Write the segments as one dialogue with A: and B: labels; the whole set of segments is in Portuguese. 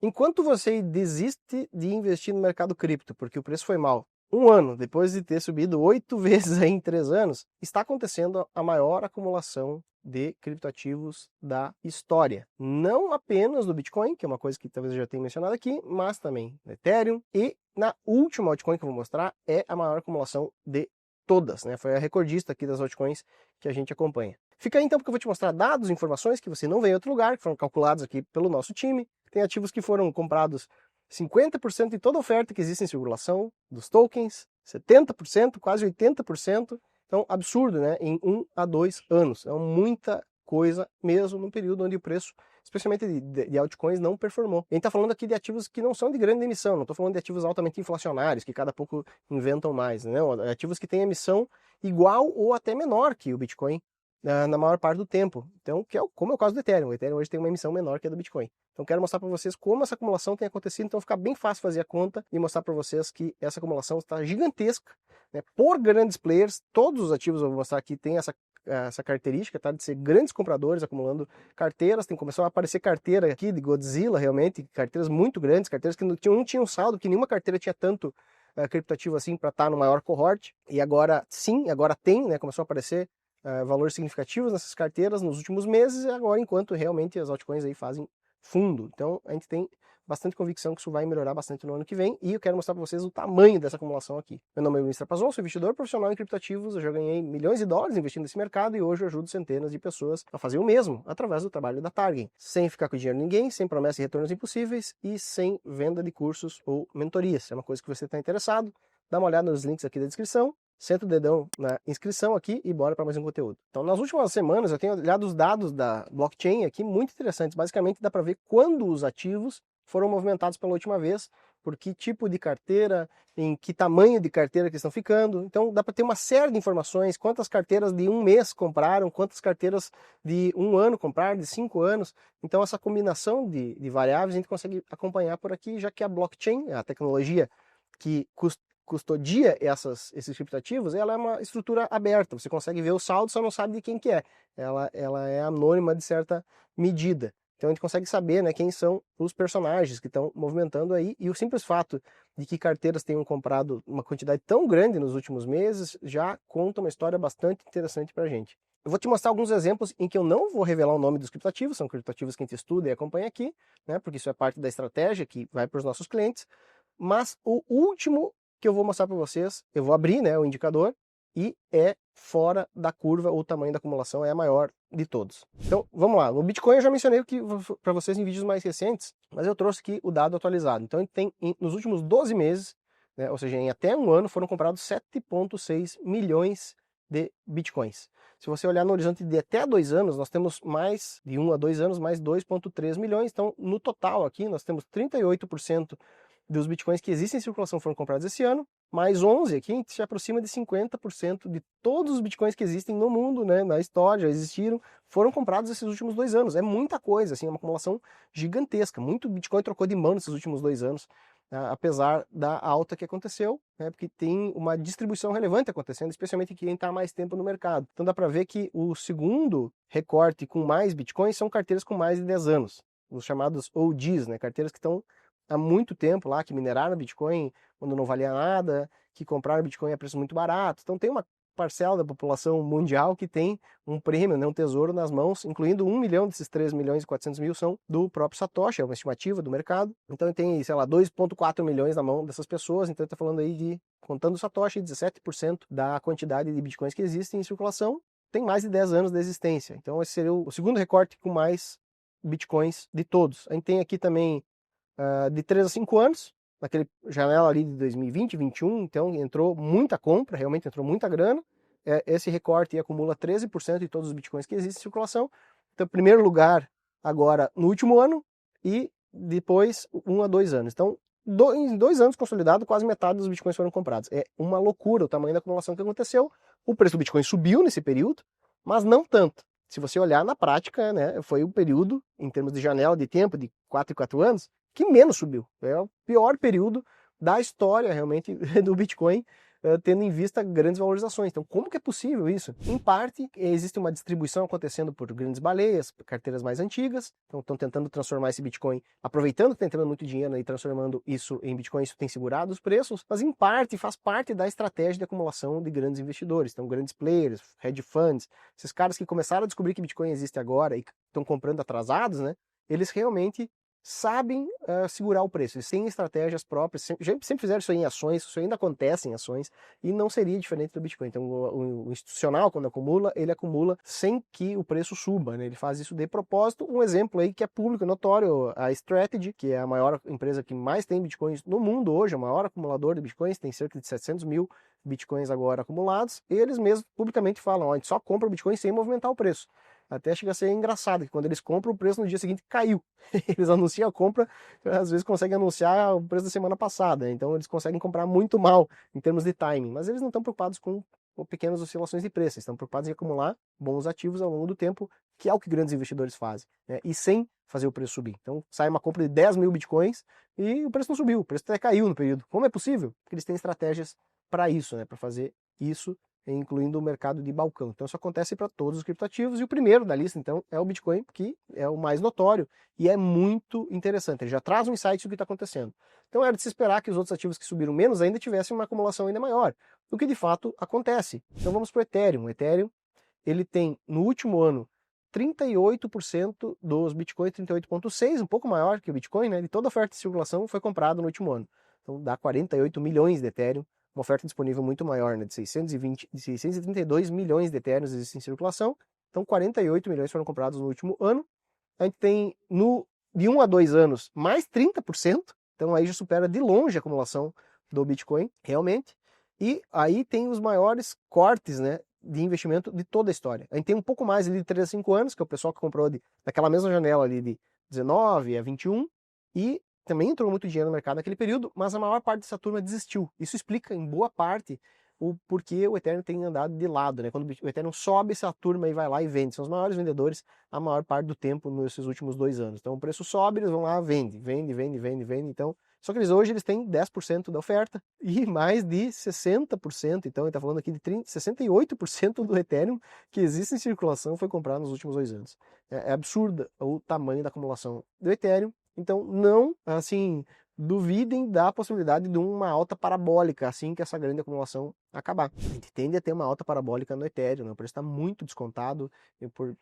A: Enquanto você desiste de investir no mercado cripto, porque o preço foi mal, um ano depois de ter subido 8 vezes aí em 3 anos, está acontecendo a maior acumulação de criptoativos da história. Não apenas do Bitcoin, que é uma coisa que talvez eu já tenha mencionado aqui, mas também do Ethereum. E na última altcoin que eu vou mostrar é a maior acumulação de todas, né? Foi a recordista aqui das altcoins que a gente acompanha. Fica aí então porque eu vou te mostrar dados, informações que você não vê em outro lugar, que foram calculados aqui pelo nosso time. Tem ativos que foram comprados 50% de toda a oferta que existe em circulação dos tokens, 70%, quase 80%. Então, absurdo, né? Em 1 a 2 anos. É muita coisa mesmo num período onde o preço, especialmente de altcoins, não performou. A gente está falando aqui de ativos que não são de grande emissão, não estou falando de ativos altamente inflacionários, que cada pouco inventam mais, né? Ativos que têm emissão igual ou até menor que o Bitcoin na maior parte do tempo. Então, como é o caso do Ethereum. O Ethereum hoje tem uma emissão menor que a do Bitcoin. Então, quero mostrar para vocês como essa acumulação tem acontecido. Então, fica bem fácil fazer a conta e mostrar para vocês que essa acumulação está gigantesca, né, por grandes players. Todos os ativos eu vou mostrar aqui têm essa característica, tá, de ser grandes compradores acumulando carteiras. Tem começou a aparecer carteira aqui de Godzilla, realmente, carteiras muito grandes, carteiras que não tinham saldo, que nenhuma carteira tinha tanto criptoativo assim para estar no maior cohort. E agora sim, agora tem, né, começou a aparecer valores significativos nessas carteiras nos últimos meses, e agora enquanto realmente as altcoins aí fazem fundo. Então a gente tem bastante convicção que isso vai melhorar bastante no ano que vem, e eu quero mostrar para vocês o tamanho dessa acumulação aqui. Meu nome é Luiz Trapazon, sou investidor profissional em criptoativos, eu já ganhei milhões de dólares investindo nesse mercado e hoje eu ajudo centenas de pessoas a fazer o mesmo através do trabalho da Target, sem ficar com dinheiro de ninguém, sem promessas de retornos impossíveis e sem venda de cursos ou mentorias. É uma coisa que você está interessado, dá uma olhada nos links aqui da descrição. Senta o dedão na inscrição aqui e bora para mais um conteúdo. Então, nas últimas semanas eu tenho olhado os dados da blockchain aqui, muito interessantes. Basicamente dá para ver quando os ativos foram movimentados pela última vez, por que tipo de carteira, em que tamanho de carteira que estão ficando. Então dá para ter uma série de informações, quantas carteiras de um mês compraram, quantas carteiras de um ano compraram, de 5 anos. Então essa combinação de variáveis a gente consegue acompanhar por aqui, já que a blockchain, a tecnologia que custodia esses criptativos, ela é uma estrutura aberta. Você consegue ver o saldo, só não sabe de quem que é. Ela é anônima de certa medida. Então a gente consegue saber, né, quem são os personagens que estão movimentando aí, e o simples fato de que carteiras tenham comprado uma quantidade tão grande nos últimos meses já conta uma história bastante interessante para a gente. Eu vou te mostrar alguns exemplos em que eu não vou revelar o nome dos criptativos, são criptativos que a gente estuda e acompanha aqui, né, porque isso é parte da estratégia que vai para os nossos clientes. Mas o último que eu vou mostrar para vocês, eu vou abrir, né, o indicador, e é fora da curva, o tamanho da acumulação é a maior de todos. Então, vamos lá. No Bitcoin eu já mencionei para vocês em vídeos mais recentes, mas eu trouxe aqui o dado atualizado. Então, tem nos últimos 12 meses, né, ou seja, em até um ano, foram comprados 7,6 milhões de Bitcoins. Se você olhar no horizonte de até 2 anos, nós temos mais de 1 a 2 anos, mais 2,3 milhões. Então, no total aqui, nós temos 38% dos bitcoins que existem em circulação foram comprados esse ano, mais 11 aqui, a gente se aproxima de 50% de todos os bitcoins que existem no mundo, né, na história, já existiram, foram comprados esses últimos 2 anos. É muita coisa, assim, é uma acumulação gigantesca. Muito bitcoin trocou de mão nesses últimos 2 anos, apesar da alta que aconteceu, né, porque tem uma distribuição relevante acontecendo, especialmente quem está há mais tempo no mercado. Então dá para ver que o segundo recorte com mais bitcoins são carteiras com mais de 10 anos, os chamados OGs, né, carteiras que estão há muito tempo lá, que mineraram Bitcoin quando não valia nada, que compraram Bitcoin a preço muito barato. Então tem uma parcela da população mundial que tem um prêmio, né, um tesouro nas mãos, incluindo 1 milhão desses 3 milhões e 400 mil são do próprio Satoshi, é uma estimativa do mercado. Então tem, sei lá, 2,4 milhões na mão dessas pessoas. Então está falando aí de, contando o Satoshi, 17% da quantidade de Bitcoins que existem em circulação tem mais de 10 anos de existência. Então esse seria o segundo recorte com mais Bitcoins de todos. A gente tem aqui também de 3 a 5 anos, naquele janela ali de 2020, 2021, então entrou muita compra, realmente entrou muita grana. Esse recorte acumula 13% de todos os bitcoins que existem em circulação. Então, primeiro lugar agora no último ano e depois 1 a 2 anos. Então, em 2 anos consolidado, quase metade dos bitcoins foram comprados. É uma loucura o tamanho da acumulação que aconteceu. O preço do bitcoin subiu nesse período, mas não tanto. Se você olhar na prática, né, foi um período, em termos de janela de tempo, de 4 em 4 anos, que menos subiu. É o pior período da história, realmente, do Bitcoin, tendo em vista grandes valorizações. Então, como que é possível isso? Em parte, existe uma distribuição acontecendo por grandes baleias, carteiras mais antigas, então estão tentando transformar esse Bitcoin, aproveitando que está entrando muito dinheiro e transformando isso em Bitcoin, isso tem segurado os preços, mas em parte faz parte da estratégia de acumulação de grandes investidores, então grandes players, hedge funds, esses caras que começaram a descobrir que Bitcoin existe agora e estão comprando atrasados, né? Eles realmente sabem segurar o preço, eles têm estratégias próprias, sempre fizeram isso aí em ações, isso ainda acontece em ações, e não seria diferente do Bitcoin. Então o institucional, quando acumula, ele acumula sem que o preço suba, né? Ele faz isso de propósito. Um exemplo aí que é público, notório, a Strategy, que é a maior empresa que mais tem Bitcoins no mundo hoje, o maior acumulador de Bitcoins, tem cerca de 700 mil Bitcoins agora acumulados, e eles mesmos publicamente falam, ó, a gente só compra o Bitcoin sem movimentar o preço. Até chega a ser engraçado, que quando eles compram, o preço no dia seguinte caiu. Eles anunciam a compra, às vezes conseguem anunciar o preço da semana passada, então eles conseguem comprar muito mal em termos de timing, mas eles não estão preocupados com pequenas oscilações de preço, estão preocupados em acumular bons ativos ao longo do tempo, que é o que grandes investidores fazem, né? E sem fazer o preço subir. Então sai uma compra de 10 mil bitcoins e o preço não subiu, o preço até caiu no período. Como é possível? Porque eles têm estratégias para isso, né? Para fazer isso, incluindo o mercado de balcão. Então isso acontece para todos os criptoativos, e o primeiro da lista então é o Bitcoin, que é o mais notório e é muito interessante, ele já traz um insight do que está acontecendo. Então era de se esperar que os outros ativos que subiram menos ainda tivessem uma acumulação ainda maior, o que de fato acontece. Então vamos para o Ethereum. O Ethereum, ele tem no último ano 38% dos Bitcoins, 38,6%, um pouco maior que o Bitcoin, né? De toda a oferta de circulação foi comprado no último ano. Então dá 48 milhões de Ethereum, uma oferta disponível muito maior, né? De 632 milhões de Ethereum existem em circulação, então 48 milhões foram comprados no último ano. A gente tem de 1 a 2 anos mais 30%, então aí já supera de longe a acumulação do Bitcoin, realmente. E aí tem os maiores cortes, né, de investimento de toda a história. A gente tem um pouco mais ali de 3 a 5 anos, que é o pessoal que comprou daquela mesma janela ali de 19 a 21, e também entrou muito dinheiro no mercado naquele período, mas a maior parte dessa turma desistiu. Isso explica, em boa parte, o porquê o Ethereum tem andado de lado, né? Quando o Ethereum sobe, essa turma aí vai lá e vende. São os maiores vendedores a maior parte do tempo nesses últimos 2 anos. Então o preço sobe, eles vão lá, vende. Então, só que hoje eles têm 10% da oferta e mais de 60%. Então ele está falando aqui de 68% do Ethereum que existe em circulação foi comprado nos últimos 2 anos. É absurdo o tamanho da acumulação do Ethereum. Então não, assim, duvidem da possibilidade de uma alta parabólica assim que essa grande acumulação acabar. A gente tende a ter uma alta parabólica no Ethereum, né? O preço está muito descontado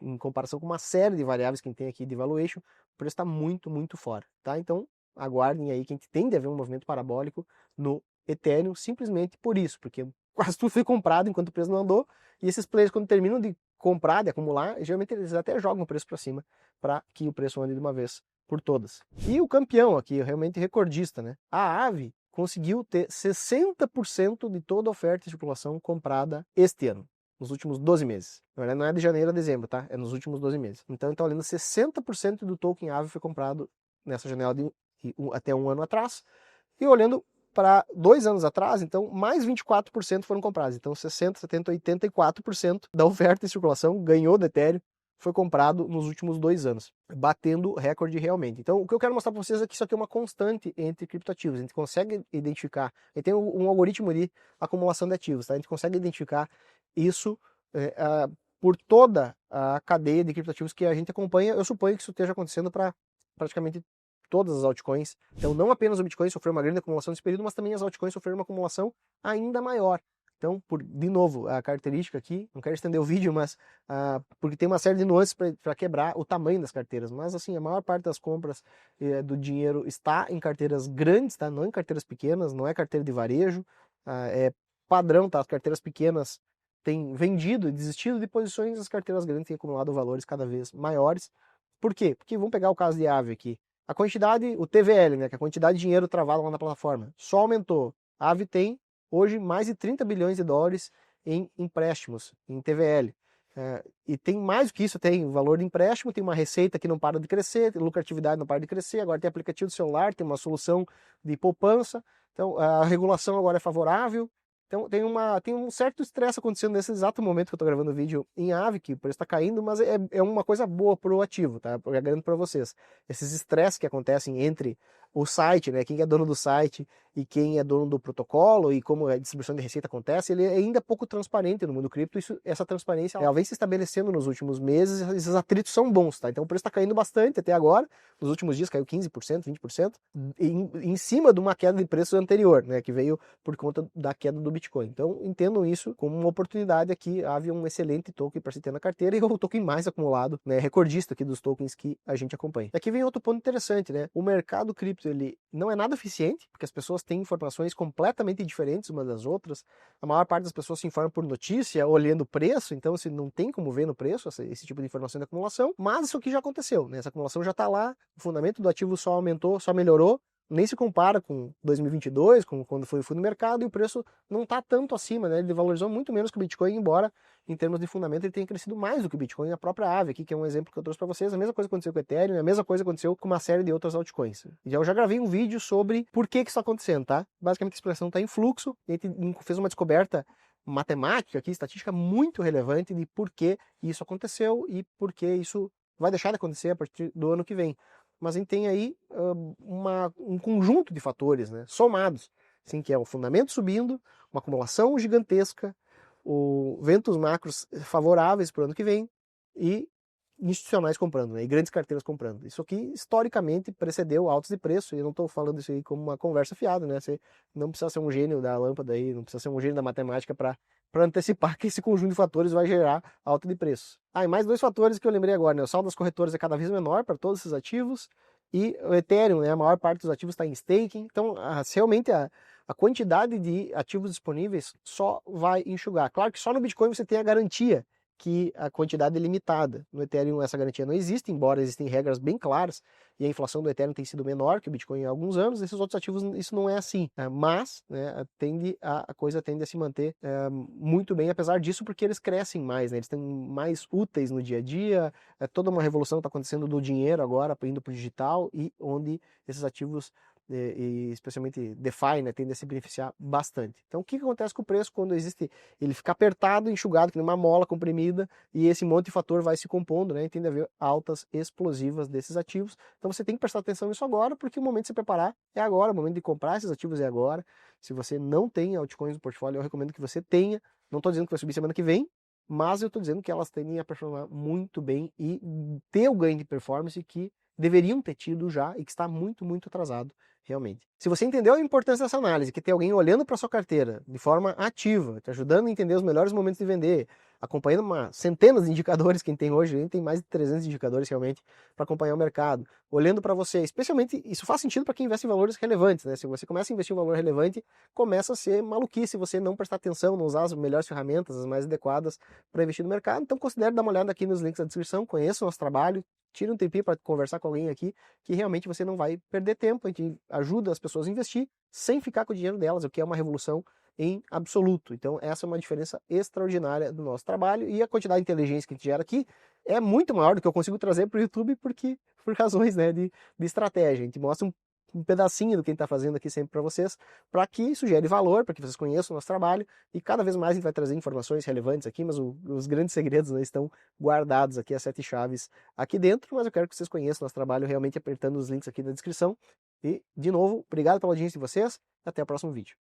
A: em comparação com uma série de variáveis que a gente tem aqui de valuation, o preço está muito, muito fora, tá? Então aguardem aí que a gente tende a ver um movimento parabólico no Ethereum, simplesmente por isso, porque quase tudo foi comprado enquanto o preço não andou, e esses players, quando terminam de comprar, de acumular, geralmente eles até jogam o preço para cima para que o preço ande de uma vez por todas. E o campeão aqui, realmente recordista, né? A Aave conseguiu ter 60% de toda a oferta de circulação comprada este ano, nos últimos 12 meses. Na verdade, não é de janeiro a dezembro, tá? É nos últimos 12 meses. Então, está olhando 60% do token Aave foi comprado nessa janela de até 1 ano atrás. E olhando para 2 anos atrás, então, mais 24% foram comprados. Então, 60%, 70%, 84% da oferta em circulação ganhou do Ethereum, foi comprado nos últimos 2 anos, batendo recorde realmente. Então, o que eu quero mostrar para vocês é que isso aqui é uma constante entre criptoativos. A gente consegue identificar, a gente tem um algoritmo de acumulação de ativos, tá? A gente consegue identificar isso por toda a cadeia de criptoativos que a gente acompanha. Eu suponho que isso esteja acontecendo para praticamente todas as altcoins. Então, não apenas o Bitcoin sofreu uma grande acumulação nesse período, mas também as altcoins sofreram uma acumulação ainda maior. Então, de novo, a característica aqui, não quero estender o vídeo, mas porque tem uma série de nuances para quebrar o tamanho das carteiras. Mas, assim, a maior parte das compras do dinheiro está em carteiras grandes, tá? Não em carteiras pequenas, não é carteira de varejo. É padrão, tá? As carteiras pequenas têm vendido e desistido de posições, as carteiras grandes têm acumulado valores cada vez maiores. Por quê? Porque vamos pegar o caso de Aave aqui. A quantidade, o TVL, né, que é a quantidade de dinheiro travado lá na plataforma, só aumentou. A Aave tem hoje mais de 30 bilhões de dólares em empréstimos, em TVL. E tem mais do que isso, tem valor de empréstimo, tem uma receita que não para de crescer, tem lucratividade não para de crescer, agora tem aplicativo do celular, tem uma solução de poupança, então a regulação agora é favorável. Então tem um certo estresse acontecendo nesse exato momento que eu estou gravando o vídeo em Aave, que o preço está caindo, mas é uma coisa boa para o ativo, tá? Eu garanto para vocês. Esses estresses que acontecem entre o site, né? Quem é dono do site e quem é dono do protocolo e como a distribuição de receita acontece, ele é ainda pouco transparente no mundo cripto. Essa transparência ela vem se estabelecendo nos últimos meses, esses atritos são bons, tá? Então o preço está caindo bastante até agora, nos últimos dias caiu 15%, 20%, em cima de uma queda de preço anterior, né? Que veio por conta da queda do Bitcoin. Então entendam isso como uma oportunidade aqui, havia um excelente token para se ter na carteira e o token mais acumulado, né? Recordista aqui dos tokens que a gente acompanha. Aqui vem outro ponto interessante, né? O mercado cripto ele não é nada eficiente, porque as pessoas têm informações completamente diferentes umas das outras. A maior parte das pessoas se informa por notícia, olhando o preço, então você não tem como ver no preço esse tipo de informação de acumulação, mas isso aqui já aconteceu, né? Essa acumulação já está lá, o fundamento do ativo só aumentou, só melhorou, nem se compara com 2022, com quando foi no mercado, e o preço não está tanto acima, né? Ele valorizou muito menos que o Bitcoin, embora em termos de fundamento ele tenha crescido mais do que o Bitcoin, a própria Aave aqui, que é um exemplo que eu trouxe para vocês, a mesma coisa aconteceu com o Ethereum, a mesma coisa aconteceu com uma série de outras altcoins. E eu já gravei um vídeo sobre por que isso está acontecendo, tá? Basicamente a explicação está em fluxo, e a gente fez uma descoberta matemática aqui, estatística muito relevante de por que isso aconteceu e por que isso vai deixar de acontecer a partir do ano que vem. Mas a gente tem aí um conjunto de fatores, né, somados, assim, que é o fundamento subindo, uma acumulação gigantesca, ventos macros favoráveis para o ano que vem e institucionais comprando, né, e grandes carteiras comprando. Isso aqui, historicamente, precedeu altos de preço, e eu não estou falando isso aí como uma conversa fiada, né? Você não precisa ser um gênio da lâmpada aí, não precisa ser um gênio da matemática para antecipar que esse conjunto de fatores vai gerar alta de preço. E mais dois fatores que eu lembrei agora, né? O saldo das corretoras é cada vez menor para todos esses ativos, e o Ethereum, né? A maior parte dos ativos está em staking, então realmente a quantidade de ativos disponíveis só vai enxugar. Claro que só no Bitcoin você tem a garantia que a quantidade é limitada. No Ethereum essa garantia não existe, embora existem regras bem claras, e a inflação do Ethereum tem sido menor que o Bitcoin há alguns anos, esses outros ativos isso não é assim, mas né, a coisa tende a se manter muito bem apesar disso, porque eles crescem mais, né, eles estão mais úteis no dia a dia, toda uma revolução está acontecendo do dinheiro agora, indo para o digital, e onde esses ativos e especialmente DeFi, né, tende a se beneficiar bastante. Então o que acontece com o preço quando ele fica apertado, enxugado, que nem uma mola comprimida, e esse monte de fator vai se compondo, né, e tende a haver altas explosivas desses ativos. Então você tem que prestar atenção nisso agora, porque o momento de se preparar é agora, o momento de comprar esses ativos é agora. Se você não tem altcoins no portfólio, eu recomendo que você tenha. Não estou dizendo que vai subir semana que vem, mas eu estou dizendo que elas tendem a performar muito bem e ter o ganho de performance que deveriam ter tido já e que está muito, muito atrasado realmente. Se você entendeu a importância dessa análise, que tem alguém olhando para sua carteira de forma ativa, te ajudando a entender os melhores momentos de vender, acompanhando centenas de indicadores que a gente tem hoje, a gente tem mais de 300 indicadores realmente para acompanhar o mercado, olhando para você, especialmente, isso faz sentido para quem investe em valores relevantes, né? Se você começa a investir em um valor relevante, começa a ser maluquice se você não prestar atenção, não usar as melhores ferramentas, as mais adequadas para investir no mercado. Então considere dar uma olhada aqui nos links da descrição, conheça o nosso trabalho, tire um tempinho para conversar com alguém aqui, que realmente você não vai perder tempo, a gente ajuda as pessoas a investir sem ficar com o dinheiro delas, o que é uma revolução em absoluto. Então essa é uma diferença extraordinária do nosso trabalho, e a quantidade de inteligência que a gente gera aqui é muito maior do que eu consigo trazer para o YouTube, porque por razões, né, de estratégia. A gente mostra um pedacinho do que a gente está fazendo aqui sempre para vocês, para que isso gere valor, para que vocês conheçam o nosso trabalho, e cada vez mais a gente vai trazer informações relevantes aqui, mas os grandes segredos, né, estão guardados aqui, as 7 chaves aqui dentro, mas eu quero que vocês conheçam o nosso trabalho realmente apertando os links aqui na descrição. E, de novo, obrigado pela audiência de vocês, até o próximo vídeo.